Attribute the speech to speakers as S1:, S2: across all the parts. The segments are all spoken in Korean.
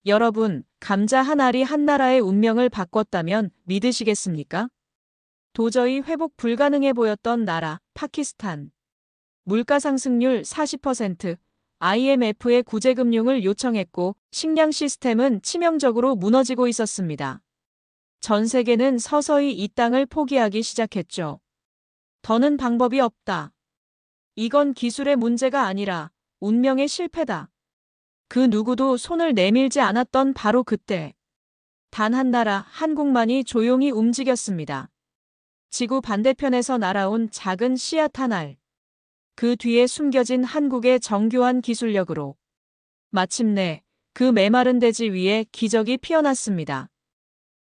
S1: 여러분, 감자 한 알이 한 나라의 운명을 바꿨다면 믿으시겠습니까? 도저히 회복 불가능해 보였던 나라, 파키스탄. 물가 상승률 40%, IMF의 구제금융을 요청했고 식량 시스템은 치명적으로 무너지고 있었습니다. 전 세계는 서서히 이 땅을 포기하기 시작했죠. 더는 방법이 없다. 이건 기술의 문제가 아니라 운명의 실패다. 그 누구도 손을 내밀지 않았던 바로 그때. 단 한 나라, 한국만이 조용히 움직였습니다. 지구 반대편에서 날아온 작은 씨앗 한 알. 그 뒤에 숨겨진 한국의 정교한 기술력으로. 마침내 그 메마른 대지 위에 기적이 피어났습니다.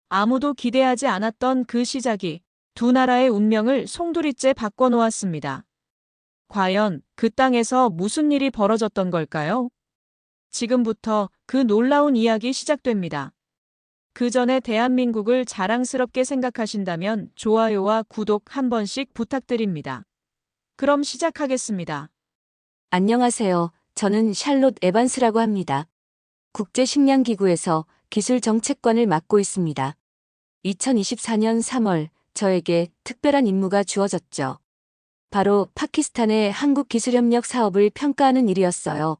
S1: 아무도 기대하지 않았던 그 시작이 두 나라의 운명을 송두리째 바꿔놓았습니다. 과연 그 땅에서 무슨 일이 벌어졌던 걸까요? 지금부터 그 놀라운 이야기 시작됩니다. 그 전에 대한민국을 자랑스럽게 생각하신다면 좋아요와 구독 한 번씩 부탁드립니다. 그럼 시작하겠습니다.
S2: 안녕하세요. 저는 샬롯 에반스라고 합니다. 국제식량기구에서 기술정책관을 맡고 있습니다. 2024년 3월 저에게 특별한 임무가 주어졌죠. 바로 파키스탄의 한국기술협력 사업을 평가하는 일이었어요.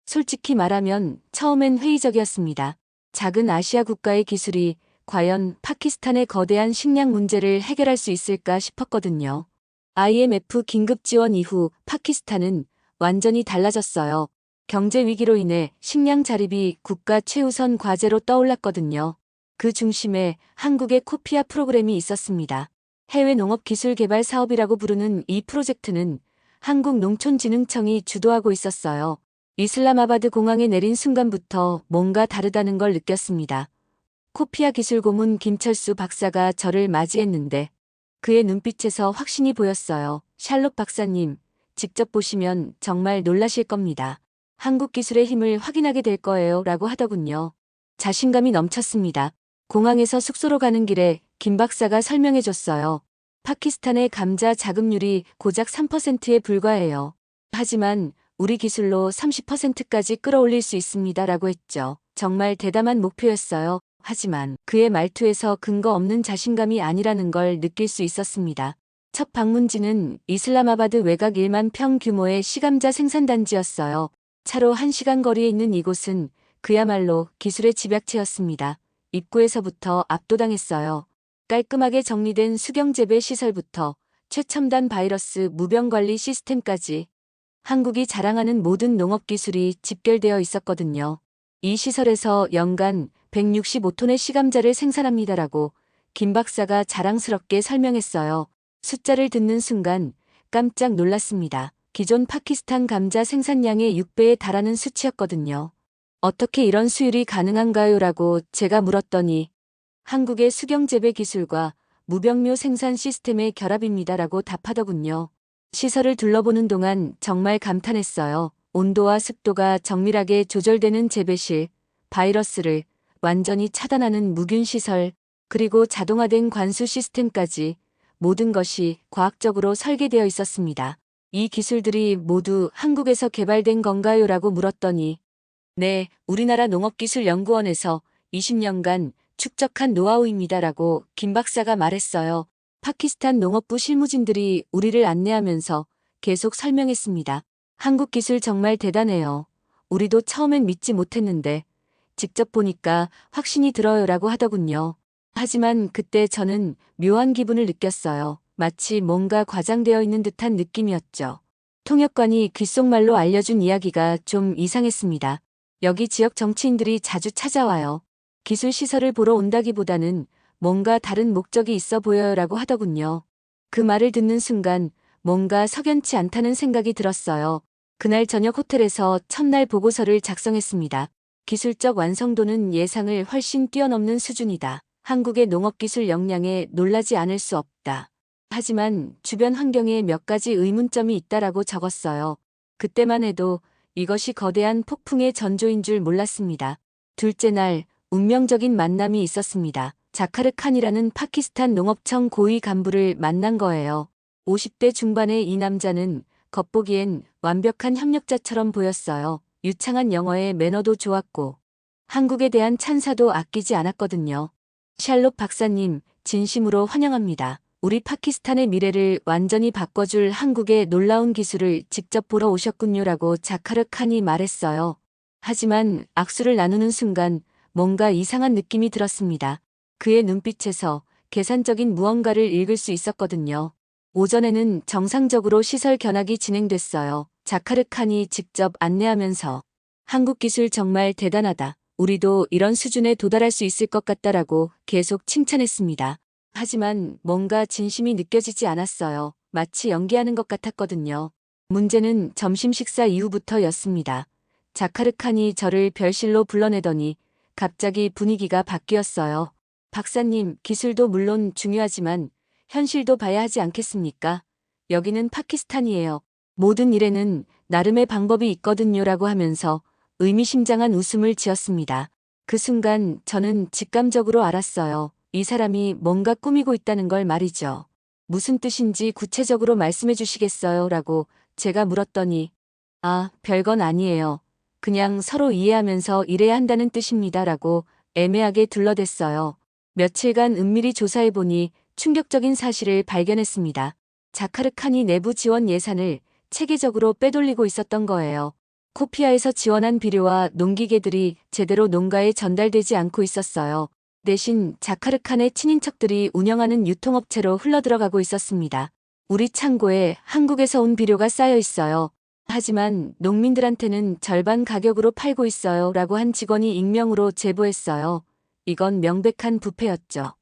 S2: 솔직히 말하면 처음엔 회의적이었습니다. 작은 아시아 국가의 기술이 과연 파키스탄의 거대한 식량 문제를 해결할 수 있을까 싶었거든요. IMF 긴급 지원 이후 파키스탄은 완전히 달라졌어요. 경제 위기로 인해 식량 자립이 국가 최우선 과제로 떠올랐거든요. 그 중심에 한국의 코피아 프로그램이 있었습니다. 해외 농업 기술 개발 사업이라고 부르는 이 프로젝트는 한국농촌진흥청이 주도하고 있었어요. 이슬람아바드 공항에 내린 순간부터 뭔가 다르다는 걸 느꼈습니다. 코피아 기술 고문 김철수 박사가 저를 맞이했는데 그의 눈빛에서 확신이 보였어요. 샬롯 박사님, 직접 보시면 정말 놀라실 겁니다. 한국 기술의 힘을 확인하게 될 거예요 라고 하더군요. 자신감이 넘쳤습니다. 공항에서 숙소로 가는 길에 김 박사가 설명해 줬어요. 파키스탄의 감자 자급률이 고작 3%에 불과해요. 하지만 우리 기술로 30%까지 끌어올릴 수 있습니다 라고 했죠. 정말 대담한 목표였어요. 하지만 그의 말투에서 근거 없는 자신감이 아니라는 걸 느낄 수 있었습니다. 첫 방문지는 이슬람아바드 외곽 1만 평 규모의 시감자 생산단지였어요. 차로 1시간 거리에 있는 이곳은 그야말로 기술의 집약체였습니다. 입구에서부터 압도당했어요. 깔끔하게 정리된 수경재배 시설부터 최첨단 바이러스 무병관리 시스템까지 한국이 자랑하는 모든 농업기술이 집결되어 있었거든요. 이 시설에서 연간 165톤의 시감자를 생산합니다라고 김 박사가 자랑스럽게 설명했어요. 숫자를 듣는 순간 깜짝 놀랐습니다. 기존 파키스탄 감자 생산량의 6배에 달하는 수치였거든요. 어떻게 이런 수율이 가능한가요? 라고 제가 물었더니 한국의 수경재배 기술과 무병묘 생산 시스템의 결합입니다라고 답하더군요. 시설을 둘러보는 동안 정말 감탄했어요. 온도와 습도가 정밀하게 조절되는 재배실, 바이러스를 완전히 차단하는 무균 시설, 그리고 자동화된 관수 시스템까지 모든 것이 과학적으로 설계되어 있었습니다. 이 기술들이 모두 한국에서 개발된 건가요? 라고 물었더니 네, 우리나라 농업기술연구원에서 20년간 축적한 노하우입니다 라고 김 박사가 말했어요. 파키스탄 농업부 실무진들이 우리를 안내하면서 계속 설명했습니다. 한국 기술 정말 대단해요. 우리도 처음엔 믿지 못했는데 직접 보니까 확신이 들어요 라고 하더군요. 하지만 그때 저는 묘한 기분을 느꼈어요. 마치 뭔가 과장되어 있는 듯한 느낌이었죠. 통역관이 귓속말로 알려준 이야기가 좀 이상했습니다. 여기 지역 정치인들이 자주 찾아와요. 기술 시설을 보러 온다기보다는 뭔가 다른 목적이 있어 보여요 라고 하더군요. 그 말을 듣는 순간 뭔가 석연치 않다는 생각이 들었어요. 그날 저녁 호텔에서 첫날 보고서를 작성했습니다. 기술적 완성도는 예상을 훨씬 뛰어넘는 수준이다. 한국의 농업기술 역량에 놀라지 않을 수 없다. 하지만 주변 환경에 몇 가지 의문점이 있다라고 적었어요. 그때만 해도 이것이 거대한 폭풍의 전조인 줄 몰랐습니다. 둘째 날 운명적인 만남이 있었습니다. 자카르 칸이라는 파키스탄 농업청 고위 간부를 만난 거예요. 50대 중반의 이 남자는 겉보기엔 완벽한 협력자처럼 보였어요. 유창한 영어에 매너도 좋았고 한국에 대한 찬사도 아끼지 않았거든요. 샬롯 박사님, 진심으로 환영합니다. 우리 파키스탄의 미래를 완전히 바꿔줄 한국의 놀라운 기술을 직접 보러 오셨군요라고 자카르 칸이 말했어요. 하지만 악수를 나누는 순간 뭔가 이상한 느낌이 들었습니다. 그의 눈빛에서 계산적인 무언가를 읽을 수 있었거든요. 오전에는 정상적으로 시설 견학이 진행됐어요. 자카르 칸이 직접 안내하면서 한국 기술 정말 대단하다. 우리도 이런 수준에 도달할 수 있을 것 같다라고 계속 칭찬했습니다. 하지만 뭔가 진심이 느껴지지 않았어요. 마치 연기하는 것 같았거든요. 문제는 점심 식사 이후부터였습니다. 자카르 칸이 저를 별실로 불러내더니 갑자기 분위기가 바뀌었어요. 박사님, 기술도 물론 중요하지만 현실도 봐야 하지 않겠습니까? 여기는 파키스탄이에요. 모든 일에는 나름의 방법이 있거든요라고 하면서 의미심장한 웃음을 지었습니다. 그 순간 저는 직감적으로 알았어요. 이 사람이 뭔가 꾸미고 있다는 걸 말이죠. 무슨 뜻인지 구체적으로 말씀해 주시겠어요? 라고 제가 물었더니 별건 아니에요. 그냥 서로 이해하면서 일해야 한다는 뜻입니다. 라고 애매하게 둘러댔어요. 며칠간 은밀히 조사해보니 충격적인 사실을 발견했습니다. 자카르 칸이 내부 지원 예산을 체계적으로 빼돌리고 있었던 거예요. 코피아에서 지원한 비료와 농기계들이 제대로 농가에 전달되지 않고 있었어요. 대신 자카르 칸의 친인척들이 운영하는 유통업체로 흘러들어가고 있었습니다. 우리 창고에 한국에서 온 비료가 쌓여 있어요. 하지만 농민들한테는 절반 가격으로 팔고 있어요. 라고 한 직원이 익명으로 제보했어요. 이건 명백한 부패였죠.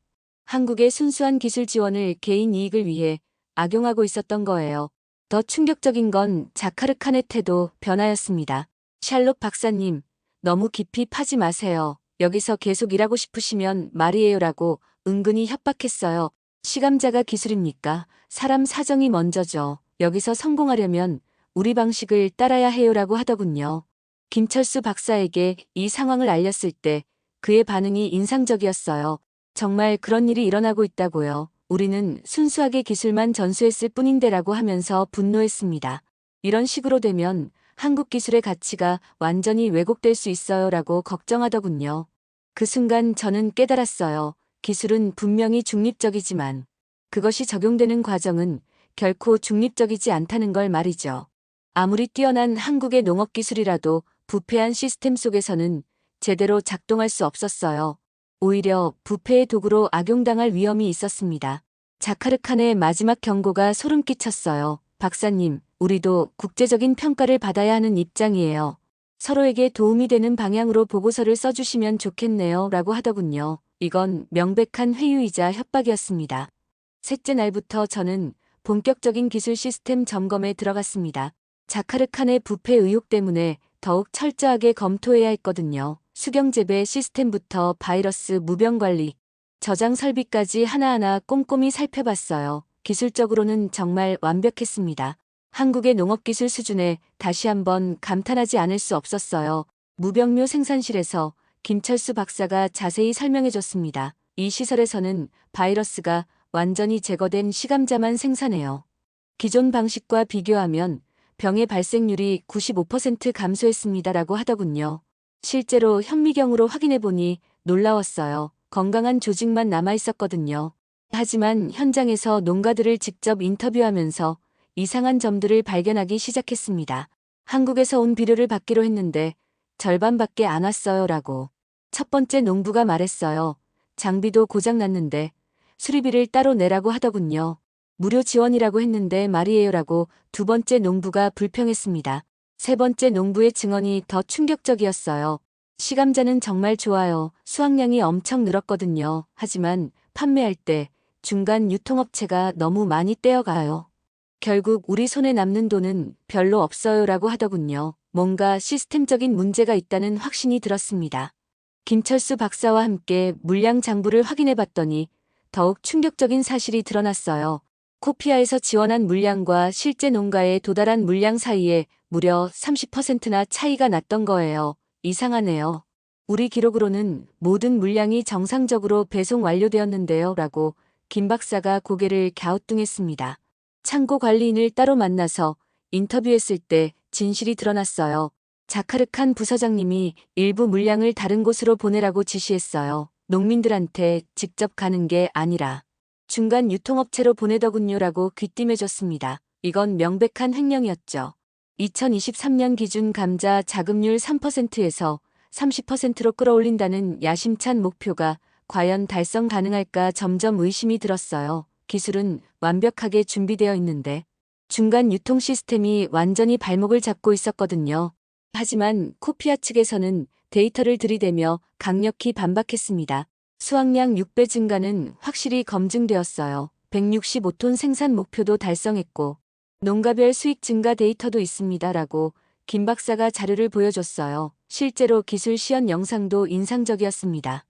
S2: 한국의 순수한 기술 지원을 개인 이익을 위해 악용하고 있었던 거예요. 더 충격적인 건 자카르 칸의 태도 변화였습니다. 샬롯 박사님, 너무 깊이 파지 마세요. 여기서 계속 일하고 싶으시면 말이에요라고 은근히 협박했어요. 시감자가 기술입니까? 사람 사정이 먼저죠. 여기서 성공하려면 우리 방식을 따라야 해요라고 하더군요. 김철수 박사에게 이 상황을 알렸을 때 그의 반응이 인상적이었어요. 정말 그런 일이 일어나고 있다고요. 우리는 순수하게 기술만 전수했을 뿐인데라고 하면서 분노했습니다. 이런 식으로 되면 한국 기술의 가치가 완전히 왜곡될 수 있어요라고 걱정하더군요. 그 순간 저는 깨달았어요. 기술은 분명히 중립적이지만 그것이 적용되는 과정은 결코 중립적이지 않다는 걸 말이죠. 아무리 뛰어난 한국의 농업기술이라도 부패한 시스템 속에서는 제대로 작동할 수 없었어요. 오히려 부패의 도구로 악용당할 위험이 있었습니다. 자카르 칸의 마지막 경고가 소름 끼쳤어요. 박사님, 우리도 국제적인 평가를 받아야 하는 입장이에요. 서로에게 도움이 되는 방향으로 보고서를 써주시면 좋겠네요. 라고 하더군요. 이건 명백한 회유이자 협박이었습니다. 셋째 날부터 저는 본격적인 기술 시스템 점검에 들어갔습니다. 자카르 칸의 부패 의혹 때문에 더욱 철저하게 검토해야 했거든요. 수경재배 시스템부터 바이러스 무병 관리, 저장 설비까지 하나하나 꼼꼼히 살펴봤어요. 기술적으로는 정말 완벽했습니다. 한국의 농업기술 수준에 다시 한번 감탄하지 않을 수 없었어요. 무병묘 생산실에서 김철수 박사가 자세히 설명해줬습니다. 이 시설에서는 바이러스가 완전히 제거된 시감자만 생산해요. 기존 방식과 비교하면 병의 발생률이 95% 감소했습니다라고 하더군요. 실제로 현미경으로 확인해보니 놀라웠어요. 건강한 조직만 남아있었거든요. 하지만 현장에서 농가들을 직접 인터뷰하면서 이상한 점들을 발견하기 시작했습니다. 한국에서 온 비료를 받기로 했는데 절반밖에 안 왔어요 라고. 첫 번째 농부가 말했어요. 장비도 고장났는데 수리비를 따로 내라고 하더군요. 무료 지원이라고 했는데 말이에요라고 두 번째 농부가 불평했습니다. 세 번째 농부의 증언이 더 충격적이었어요. 시감자는 정말 좋아요. 수확량이 엄청 늘었거든요. 하지만 판매할 때 중간 유통업체가 너무 많이 떼어가요. 결국 우리 손에 남는 돈은 별로 없어요라고 하더군요. 뭔가 시스템적인 문제가 있다는 확신이 들었습니다. 김철수 박사와 함께 물량 장부를 확인해 봤더니 더욱 충격적인 사실이 드러났어요. 코피아에서 지원한 물량과 실제 농가에 도달한 물량 사이에 무려 30%나 차이가 났던 거예요. 이상하네요. 우리 기록으로는 모든 물량이 정상적으로 배송 완료되었는데요. 라고 김 박사가 고개를 갸우뚱했습니다. 창고 관리인을 따로 만나서 인터뷰했을 때 진실이 드러났어요. 자카르칸 부서장님이 일부 물량을 다른 곳으로 보내라고 지시했어요. 농민들한테 직접 가는 게 아니라 중간 유통업체로 보내더군요라고 귀띔해줬습니다. 이건 명백한 횡령이었죠. 2023년 기준 감자 자급률 3%에서 30%로 끌어올린다는 야심찬 목표가 과연 달성 가능할까 점점 의심이 들었어요. 기술은 완벽하게 준비되어 있는데 중간 유통 시스템이 완전히 발목을 잡고 있었거든요. 하지만 코피아 측에서는 데이터를 들이대며 강력히 반박했습니다. 수확량 6배 증가는 확실히 검증되었어요. 165톤 생산 목표도 달성했고 농가별 수익 증가 데이터도 있습니다라고 김 박사가 자료를 보여줬어요. 실제로 기술 시연 영상도 인상적이었습니다.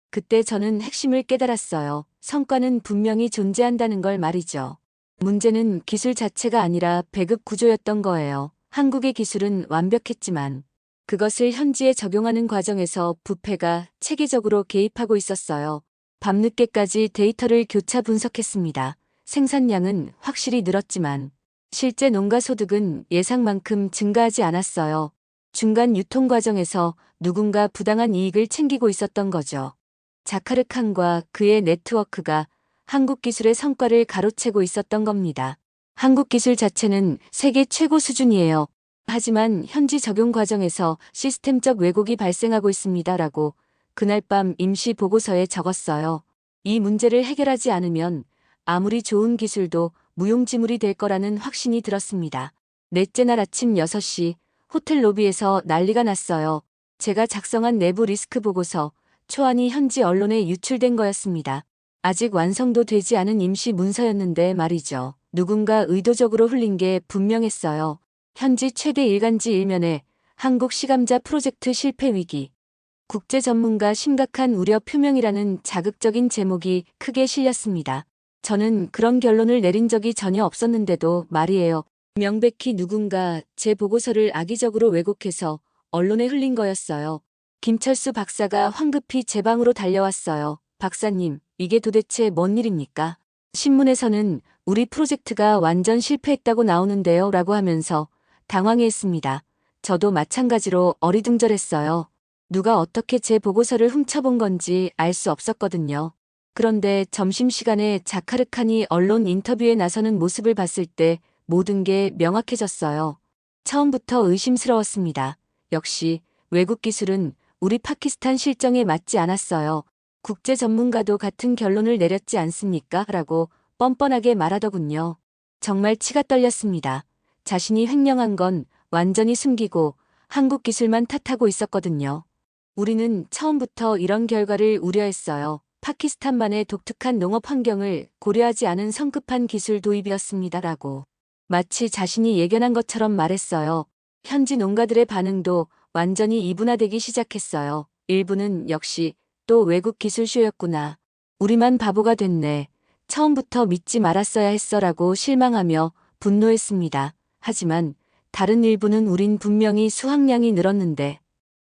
S2: 그때 저는 핵심을 깨달았어요. 성과는 분명히 존재한다는 걸 말이죠. 문제는 기술 자체가 아니라 배급 구조였던 거예요. 한국의 기술은 완벽했지만 그것을 현지에 적용하는 과정에서 부패가 체계적으로 개입하고 있었어요. 밤늦게까지 데이터를 교차 분석했습니다. 생산량은 확실히 늘었지만 실제 농가 소득은 예상만큼 증가하지 않았어요. 중간 유통 과정에서 누군가 부당한 이익을 챙기고 있었던 거죠. 자카르칸과 그의 네트워크가 한국 기술의 성과를 가로채고 있었던 겁니다. 한국 기술 자체는 세계 최고 수준이에요. 하지만 현지 적용 과정에서 시스템적 왜곡이 발생하고 있습니다라고 그날 밤 임시 보고서에 적었어요. 이 문제를 해결하지 않으면 아무리 좋은 기술도 무용지물이 될 거라는 확신이 들었습니다. 넷째 날 아침 6시 호텔 로비에서 난리가 났어요. 제가 작성한 내부 리스크 보고서 초안이 현지 언론에 유출된 거였습니다. 아직 완성도 되지 않은 임시 문서였는데 말이죠. 누군가 의도적으로 흘린 게 분명했어요. 현지 최대 일간지 일면에 한국 시감자 프로젝트 실패 위기. 국제 전문가 심각한 우려 표명이라는 자극적인 제목이 크게 실렸습니다. 저는 그런 결론을 내린 적이 전혀 없었는데도 말이에요. 명백히 누군가 제 보고서를 악의적으로 왜곡해서 언론에 흘린 거였어요. 김철수 박사가 황급히 제 방으로 달려왔어요. 박사님, 이게 도대체 뭔 일입니까? 신문에서는 우리 프로젝트가 완전 실패했다고 나오는데요 라고 하면서 당황해했습니다. 저도 마찬가지로 어리둥절했어요. 누가 어떻게 제 보고서를 훔쳐본 건지 알 수 없었거든요. 그런데 점심시간에 자카르칸이 언론 인터뷰에 나서는 모습을 봤을 때 모든 게 명확해졌어요. 처음부터 의심스러웠습니다. 역시 외국 기술은 우리 파키스탄 실정에 맞지 않았어요. 국제 전문가도 같은 결론을 내렸지 않습니까? 라고 뻔뻔하게 말하더군요. 정말 치가 떨렸습니다. 자신이 횡령한 건 완전히 숨기고 한국 기술만 탓하고 있었거든요. 우리는 처음부터 이런 결과를 우려했어요. 파키스탄만의 독특한 농업 환경을 고려하지 않은 성급한 기술 도입이었습니다라고. 마치 자신이 예견한 것처럼 말했어요. 현지 농가들의 반응도 완전히 이분화되기 시작했어요. 일부는 역시 또 외국 기술쇼였구나. 우리만 바보가 됐네. 처음부터 믿지 말았어야 했어라고 실망하며 분노했습니다. 하지만 다른 일부는 우린 분명히 수확량이 늘었는데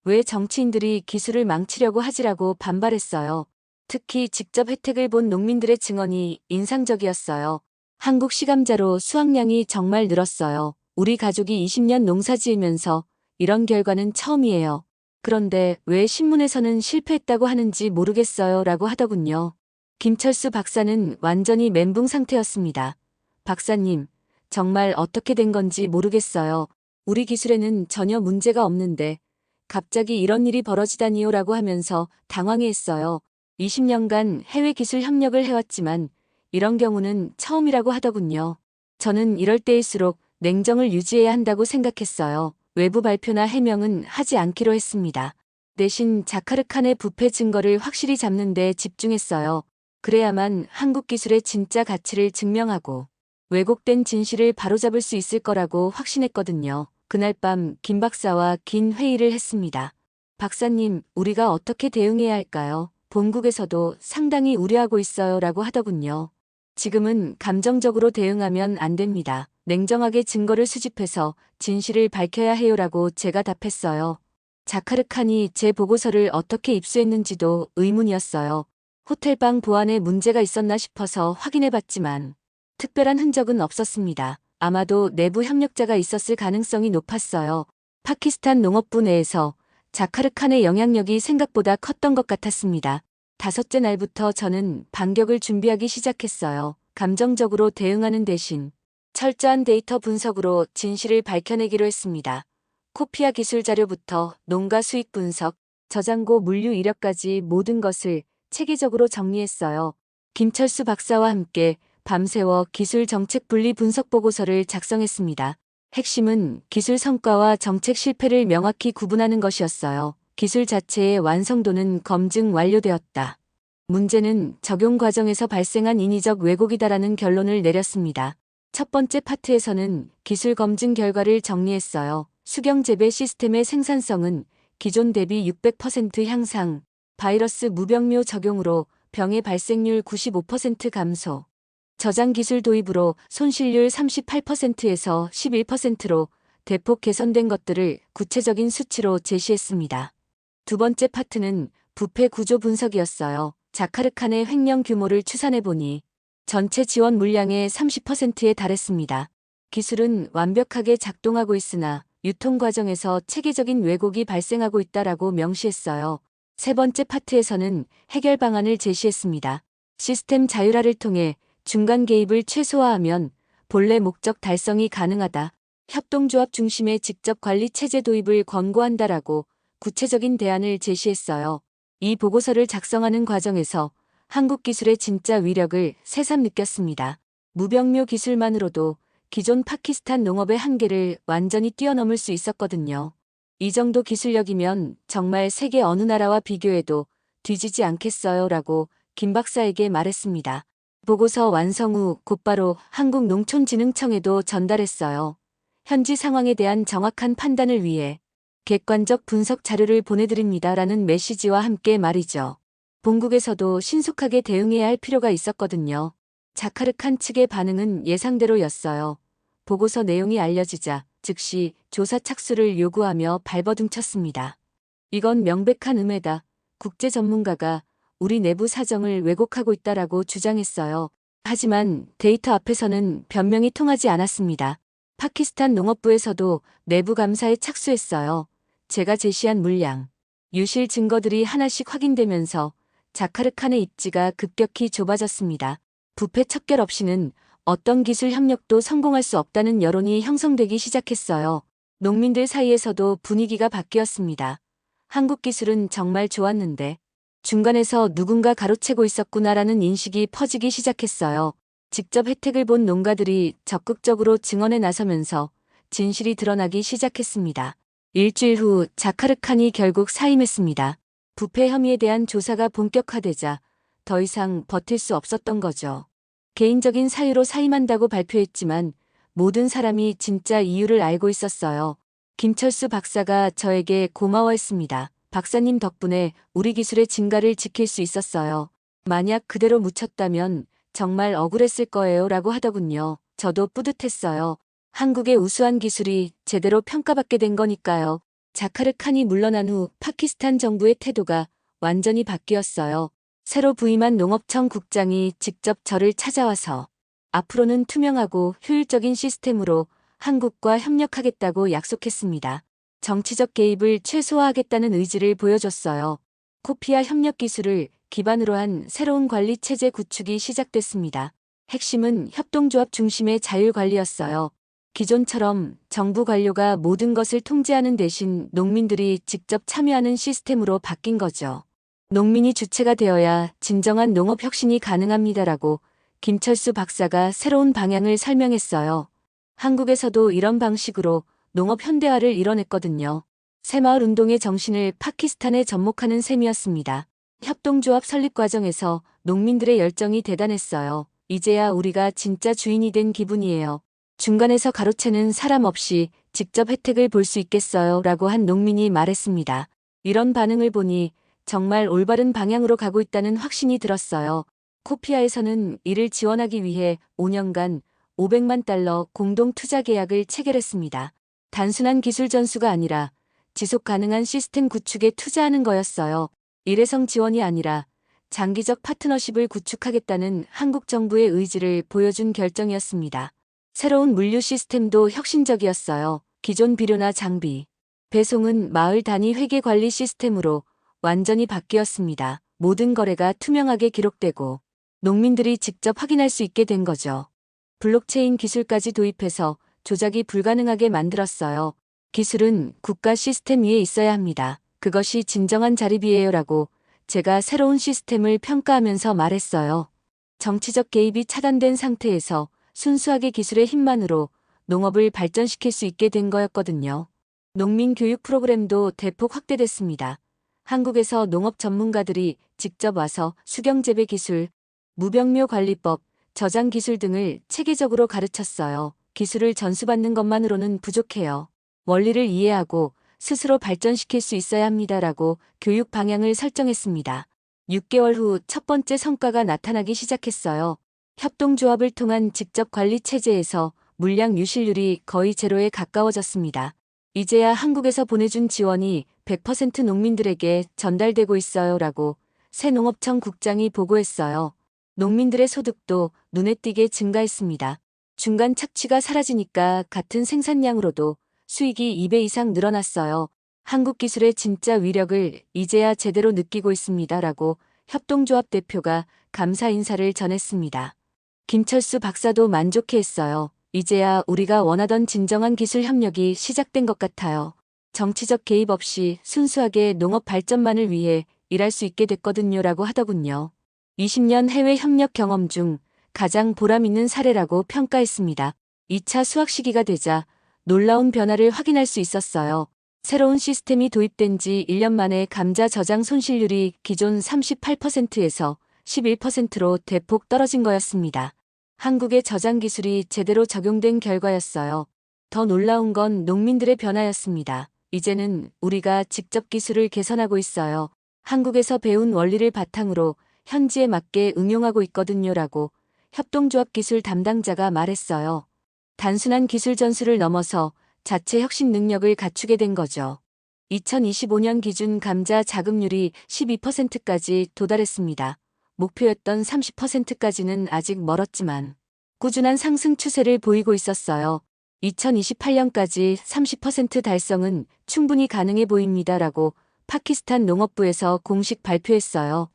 S2: 왜 정치인들이 기술을 망치려고 하지라고 반발했어요. 특히 직접 혜택을 본 농민들의 증언이 인상적이었어요. 한국 시감자로 수확량이 정말 늘었어요. 우리 가족이 20년 농사 지으면서 이런 결과는 처음이에요. 그런데 왜 신문에서는 실패했다고 하는지 모르겠어요 라고 하더군요. 김철수 박사는 완전히 멘붕 상태였습니다. 박사님, 정말 어떻게 된 건지 모르겠어요. 우리 기술에는 전혀 문제가 없는데 갑자기 이런 일이 벌어지다니요 라고 하면서 당황해했어요. 20년간 해외 기술 협력을 해왔지만 이런 경우는 처음이라고 하더군요. 저는 이럴 때일수록 냉정을 유지해야 한다고 생각했어요. 외부 발표나 해명은 하지 않기로 했습니다. 대신 자카르칸의 부패 증거를 확실히 잡는 데 집중했어요. 그래야만 한국 기술의 진짜 가치를 증명하고 왜곡된 진실을 바로잡을 수 있을 거라고 확신했거든요. 그날 밤 김 박사와 긴 회의를 했습니다. 박사님, 우리가 어떻게 대응해야 할까요? 본국에서도 상당히 우려하고 있어요 라고 하더군요. 지금은 감정적으로 대응하면 안 됩니다. 냉정하게 증거를 수집해서 진실을 밝혀야 해요라고 제가 답했어요. 자카르칸이 제 보고서를 어떻게 입수했는지도 의문이었어요. 호텔방 보안에 문제가 있었나 싶어서 확인해봤지만 특별한 흔적은 없었습니다. 아마도 내부 협력자가 있었을 가능성이 높았어요. 파키스탄 농업부 내에서 자카르칸의 영향력이 생각보다 컸던 것 같았습니다. 다섯째 날부터 저는 반격을 준비하기 시작했어요. 감정적으로 대응하는 대신 철저한 데이터 분석으로 진실을 밝혀내기로 했습니다. 코피아 기술 자료부터 농가 수익 분석, 저장고 물류 이력까지 모든 것을 체계적으로 정리했어요. 김철수 박사와 함께 밤새워 기술 정책 분리 분석 보고서를 작성했습니다. 핵심은 기술 성과와 정책 실패를 명확히 구분하는 것이었어요. 기술 자체의 완성도는 검증 완료되었다. 문제는 적용 과정에서 발생한 인위적 왜곡이다라는 결론을 내렸습니다. 첫 번째 파트에서는 기술 검증 결과를 정리했어요. 수경 재배 시스템의 생산성은 기존 대비 600% 향상, 바이러스 무병묘 적용으로 병의 발생률 95% 감소, 저장 기술 도입으로 손실률 38%에서 11%로 대폭 개선된 것들을 구체적인 수치로 제시했습니다. 두 번째 파트는 부패 구조 분석이었어요. 자카르칸의 횡령 규모를 추산해보니 전체 지원 물량의 30%에 달했습니다. 기술은 완벽하게 작동하고 있으나 유통 과정에서 체계적인 왜곡이 발생하고 있다라고 명시했어요. 세 번째 파트에서는 해결 방안을 제시했습니다. 시스템 자율화를 통해 중간 개입을 최소화하면 본래 목적 달성이 가능하다. 협동조합 중심의 직접 관리 체제 도입을 권고한다라고 구체적인 대안을 제시했어요. 이 보고서를 작성하는 과정에서 한국 기술의 진짜 위력을 새삼 느꼈습니다. 무병묘 기술만으로도 기존 파키스탄 농업의 한계를 완전히 뛰어넘을 수 있었거든요. 이 정도 기술력이면 정말 세계 어느 나라와 비교해도 뒤지지 않겠어요 라고 김 박사에게 말했습니다. 보고서 완성 후 곧바로 한국농촌진흥청에도 전달했어요. 현지 상황에 대한 정확한 판단을 위해 객관적 분석 자료를 보내드립니다라는 메시지와 함께 말이죠. 본국에서도 신속하게 대응해야 할 필요가 있었거든요. 자카르칸 측의 반응은 예상대로였어요. 보고서 내용이 알려지자 즉시 조사 착수를 요구하며 발버둥 쳤습니다. 이건 명백한 음해다. 국제 전문가가 우리 내부 사정을 왜곡하고 있다라고 주장했어요. 하지만 데이터 앞에서는 변명이 통하지 않았습니다. 파키스탄 농업부에서도 내부 감사에 착수했어요. 제가 제시한 물량, 유실 증거들이 하나씩 확인되면서 자카르칸의 입지가 급격히 좁아졌습니다. 부패 척결 없이는 어떤 기술 협력도 성공할 수 없다는 여론이 형성되기 시작했어요. 농민들 사이에서도 분위기가 바뀌었습니다. 한국 기술은 정말 좋았는데 중간에서 누군가 가로채고 있었구나라는 인식이 퍼지기 시작했어요. 직접 혜택을 본 농가들이 적극적으로 증언에 나서면서 진실이 드러나기 시작했습니다. 일주일 후 자카르칸이 결국 사임했습니다. 부패 혐의에 대한 조사가 본격화되자 더 이상 버틸 수 없었던 거죠. 개인적인 사유로 사임한다고 발표했지만 모든 사람이 진짜 이유를 알고 있었어요. 김철수 박사가 저에게 고마워했습니다. 박사님 덕분에 우리 기술의 진가를 지킬 수 있었어요. 만약 그대로 묻혔다면 정말 억울했을 거예요 라고 하더군요. 저도 뿌듯했어요. 한국의 우수한 기술이 제대로 평가받게 된 거니까요. 자카르칸이 물러난 후 파키스탄 정부의 태도가 완전히 바뀌었어요. 새로 부임한 농업청 국장이 직접 저를 찾아와서 앞으로는 투명하고 효율적인 시스템으로 한국과 협력하겠다고 약속했습니다. 정치적 개입을 최소화하겠다는 의지를 보여줬어요. 코피아 협력 기술을 기반으로 한 새로운 관리 체제 구축이 시작됐습니다. 핵심은 협동조합 중심의 자율관리였어요. 기존처럼 정부 관료가 모든 것을 통제하는 대신 농민들이 직접 참여하는 시스템으로 바뀐 거죠. 농민이 주체가 되어야 진정한 농업 혁신이 가능합니다라고 김철수 박사가 새로운 방향을 설명했어요. 한국에서도 이런 방식으로 농업 현대화를 이뤄냈거든요. 새마을 운동의 정신을 파키스탄에 접목하는 셈이었습니다. 협동조합 설립 과정에서 농민들의 열정이 대단했어요. 이제야 우리가 진짜 주인이 된 기분이에요. 중간에서 가로채는 사람 없이 직접 혜택을 볼 수 있겠어요 라고 한 농민이 말했습니다. 이런 반응을 보니 정말 올바른 방향으로 가고 있다는 확신이 들었어요. 코피아에서는 이를 지원하기 위해 5년간 500만 달러 공동 투자 계약을 체결했습니다. 단순한 기술 전수가 아니라 지속 가능한 시스템 구축에 투자하는 거였어요. 일회성 지원이 아니라 장기적 파트너십을 구축하겠다는 한국 정부의 의지를 보여준 결정이었습니다. 새로운 물류 시스템도 혁신적이었어요. 기존 비료나 장비, 배송은 마을 단위 회계 관리 시스템으로 완전히 바뀌었습니다. 모든 거래가 투명하게 기록되고 농민들이 직접 확인할 수 있게 된 거죠. 블록체인 기술까지 도입해서 조작이 불가능하게 만들었어요. 기술은 국가 시스템 위에 있어야 합니다. 그것이 진정한 자립이에요라고 제가 새로운 시스템을 평가하면서 말했어요. 정치적 개입이 차단된 상태에서 순수하게 기술의 힘만으로 농업을 발전시킬 수 있게 된 거였거든요. 농민 교육 프로그램도 대폭 확대됐습니다. 한국에서 농업 전문가들이 직접 와서 수경재배 기술, 무병묘 관리법, 저장 기술 등을 체계적으로 가르쳤어요. 기술을 전수받는 것만으로는 부족해요. 원리를 이해하고 스스로 발전시킬 수 있어야 합니다라고 교육 방향을 설정했습니다. 6개월 후 첫 번째 성과가 나타나기 시작했어요. 협동조합을 통한 직접 관리 체제에서 물량 유실률이 거의 제로에 가까워졌습니다. 이제야 한국에서 보내준 지원이 100% 농민들에게 전달되고 있어요 라고 새 농업청 국장이 보고했어요. 농민들의 소득도 눈에 띄게 증가했습니다. 중간 착취가 사라지니까 같은 생산량으로도 수익이 2배 이상 늘어났어요. 한국 기술의 진짜 위력을 이제야 제대로 느끼고 있습니다 라고 협동조합 대표가 감사 인사를 전했습니다. 김철수 박사도 만족해했어요. 이제야 우리가 원하던 진정한 기술 협력이 시작된 것 같아요. 정치적 개입 없이 순수하게 농업 발전만을 위해 일할 수 있게 됐거든요 라고 하더군요. 20년 해외 협력 경험 중 가장 보람 있는 사례라고 평가했습니다. 2차 수확 시기가 되자 놀라운 변화를 확인할 수 있었어요. 새로운 시스템이 도입된 지 1년 만에 감자 저장 손실률이 기존 38%에서 11%로 대폭 떨어진 거였습니다. 한국의 저장 기술이 제대로 적용된 결과였어요. 더 놀라운 건 농민들의 변화였습니다. 이제는 우리가 직접 기술을 개선하고 있어요. 한국에서 배운 원리를 바탕으로 현지에 맞게 응용하고 있거든요 라고 협동조합 기술 담당자가 말했어요. 단순한 기술 전수를 넘어서 자체 혁신 능력을 갖추게 된 거죠. 2025년 기준 감자 자급률이 12%까지 도달했습니다. 목표였던 30%까지는 아직 멀었지만 꾸준한 상승 추세를 보이고 있었어요. 2028년까지 30% 달성은 충분히 가능해 보입니다 라고 파키스탄 농업부에서 공식 발표했어요.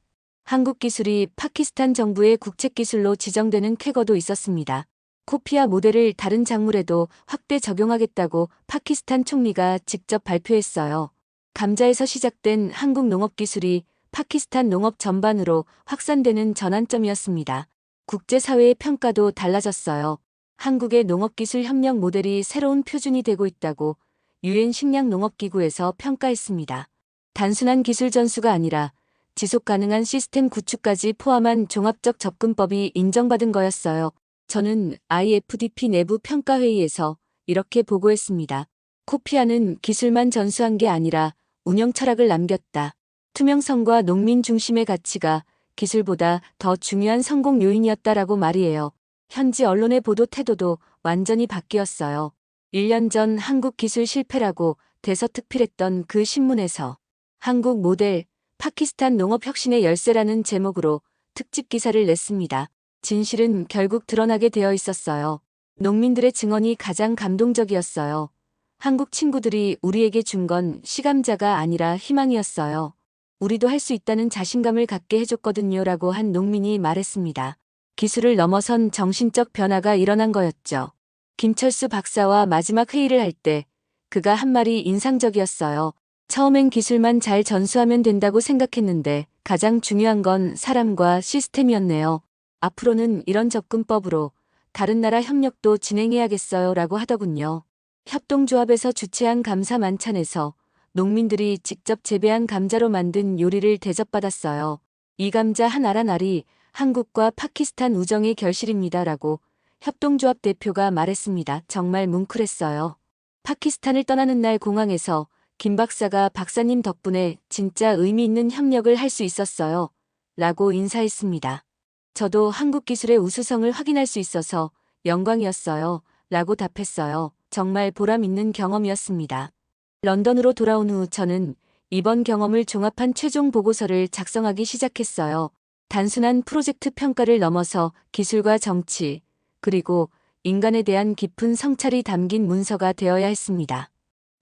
S2: 한국 기술이 파키스탄 정부의 국책기술로 지정되는 쾌거도 있었습니다. 코피아 모델을 다른 작물에도 확대 적용하겠다고 파키스탄 총리가 직접 발표했어요. 감자에서 시작된 한국 농업 기술이 파키스탄 농업 전반으로 확산되는 전환점이었습니다. 국제사회의 평가도 달라졌어요. 한국의 농업기술 협력 모델이 새로운 표준이 되고 있다고 유엔 식량농업기구에서 평가했습니다. 단순한 기술 전수가 아니라 지속 가능한 시스템 구축까지 포함한 종합적 접근법이 인정받은 거였어요. 저는 IFDP 내부 평가회의에서 이렇게 보고했습니다. 코피아는 기술만 전수한 게 아니라 운영 철학을 남겼다. 투명성과 농민 중심의 가치가 기술보다 더 중요한 성공 요인이었다라고 말이에요. 현지 언론의 보도 태도도 완전히 바뀌었어요. 1년 전 한국 기술 실패라고 대서특필했던 그 신문에서 한국 모델, 파키스탄 농업 혁신의 열쇠라는 제목으로 특집 기사를 냈습니다. 진실은 결국 드러나게 되어 있었어요. 농민들의 증언이 가장 감동적이었어요. 한국 친구들이 우리에게 준 건 시감자가 아니라 희망이었어요. 우리도 할 수 있다는 자신감을 갖게 해줬거든요 라고 한 농민이 말했습니다. 기술을 넘어선 정신적 변화가 일어난 거였죠. 김철수 박사와 마지막 회의를 할 때 그가 한 말이 인상적이었어요. 처음엔 기술만 잘 전수하면 된다고 생각했는데 가장 중요한 건 사람과 시스템이었네요. 앞으로는 이런 접근법으로 다른 나라 협력도 진행해야겠어요 라고 하더군요. 협동조합에서 주최한 감사 만찬에서 농민들이 직접 재배한 감자로 만든 요리를 대접받았어요. 이 감자 한 알 한 알이 한국과 파키스탄 우정의 결실입니다 라고 협동조합 대표가 말했습니다. 정말 뭉클했어요. 파키스탄을 떠나는 날 공항에서 김 박사가 박사님 덕분에 진짜 의미 있는 협력을 할 수 있었어요. 라고 인사했습니다. 저도 한국 기술의 우수성을 확인할 수 있어서 영광이었어요. 라고 답했어요. 정말 보람 있는 경험이었습니다. 런던으로 돌아온 후 저는 이번 경험을 종합한 최종 보고서를 작성하기 시작했어요. 단순한 프로젝트 평가를 넘어서 기술과 정치, 그리고 인간에 대한 깊은 성찰이 담긴 문서가 되어야 했습니다.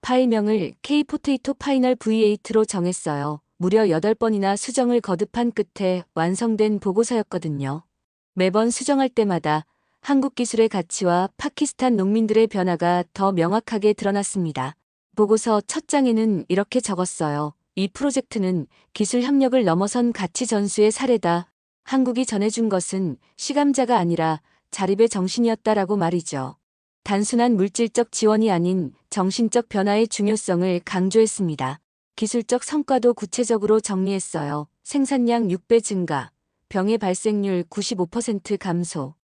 S2: 파일명을 K-포테이토 파이널 V8로 정했어요. 무려 8번이나 수정을 거듭한 끝에 완성된 보고서였거든요. 매번 수정할 때마다 한국 기술의 가치와 파키스탄 농민들의 변화가 더 명확하게 드러났습니다. 보고서 첫 장에는 이렇게 적었어요. 이 프로젝트는 기술 협력을 넘어선 가치 전수의 사례다. 한국이 전해준 것은 시감자가 아니라 자립의 정신이었다라고 말이죠. 단순한 물질적 지원이 아닌 정신적 변화의 중요성을 강조했습니다. 기술적 성과도 구체적으로 정리했어요. 생산량 6배 증가, 병의 발생률 95% 감소,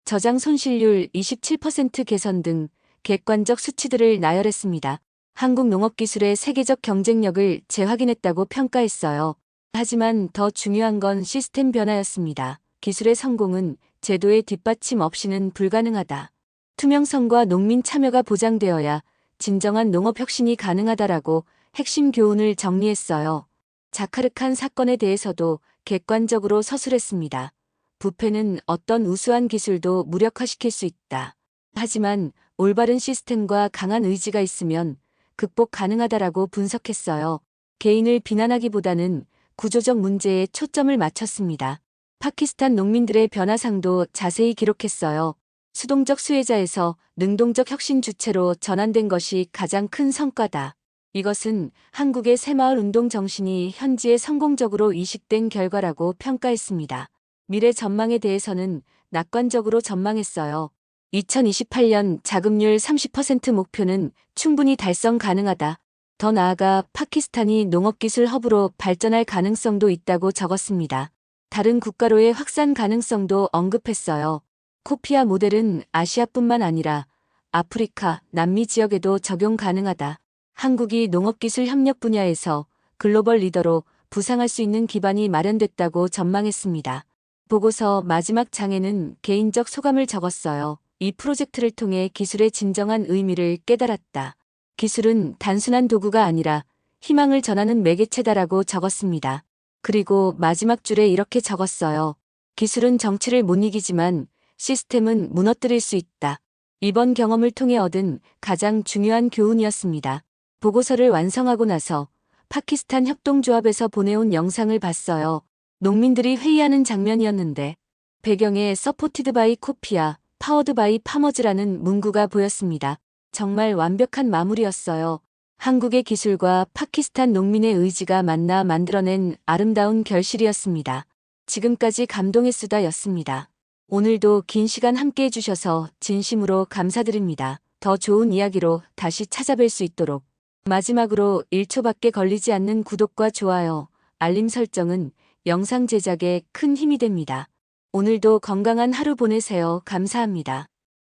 S2: 저장 손실률 27% 개선 등 객관적 수치들을 나열했습니다. 한국 농업기술의 세계적 경쟁력을 재확인했다고 평가했어요. 하지만 더 중요한 건 시스템 변화였습니다. 기술의 성공은 제도의 뒷받침 없이는 불가능하다. 투명성과 농민 참여가 보장되어야 진정한 농업 혁신이 가능하다라고 핵심 교훈을 정리했어요. 자카르칸 사건에 대해서도 객관적으로 서술했습니다. 부패는 어떤 우수한 기술도 무력화시킬 수 있다. 하지만 올바른 시스템과 강한 의지가 있으면 극복 가능하다라고 분석했어요. 개인을 비난하기보다는 구조적 문제에 초점을 맞췄습니다. 파키스탄 농민들의 변화상도 자세히 기록했어요. 수동적 수혜자에서 능동적 혁신 주체로 전환된 것이 가장 큰 성과다. 이것은 한국의 새마을 운동 정신이 현지에 성공적으로 이식된 결과라고 평가했습니다. 미래 전망에 대해서는 낙관적으로 전망했어요. 2028년 자급률 30% 목표는 충분히 달성 가능하다. 더 나아가 파키스탄이 농업기술 허브로 발전할 가능성도 있다고 적었습니다. 다른 국가로의 확산 가능성도 언급했어요. 코피아 모델은 아시아뿐만 아니라 아프리카, 남미 지역에도 적용 가능하다. 한국이 농업기술 협력 분야에서 글로벌 리더로 부상할 수 있는 기반이 마련됐다고 전망했습니다. 보고서 마지막 장에는 개인적 소감을 적었어요. 이 프로젝트를 통해 기술의 진정한 의미를 깨달았다. 기술은 단순한 도구가 아니라 희망을 전하는 매개체다라고 적었습니다. 그리고 마지막 줄에 이렇게 적었어요. 기술은 정치를 못 이기지만 시스템은 무너뜨릴 수 있다. 이번 경험을 통해 얻은 가장 중요한 교훈이었습니다. 보고서를 완성하고 나서 파키스탄 협동조합에서 보내온 영상을 봤어요. 농민들이 회의하는 장면이었는데 배경에 서포티드 바이 코피아, 파워드 바이 파머즈라는 문구가 보였습니다. 정말 완벽한 마무리였어요. 한국의 기술과 파키스탄 농민의 의지가 만나 만들어낸 아름다운 결실이었습니다. 지금까지 감동의 수다였습니다. 오늘도 긴 시간 함께 해주셔서 진심으로 감사드립니다. 더 좋은 이야기로 다시 찾아뵐 수 있도록 마지막으로 1초밖에 걸리지 않는 구독과 좋아요, 알림 설정은 영상 제작에 큰 힘이 됩니다. 오늘도 건강한 하루 보내세요. 감사합니다.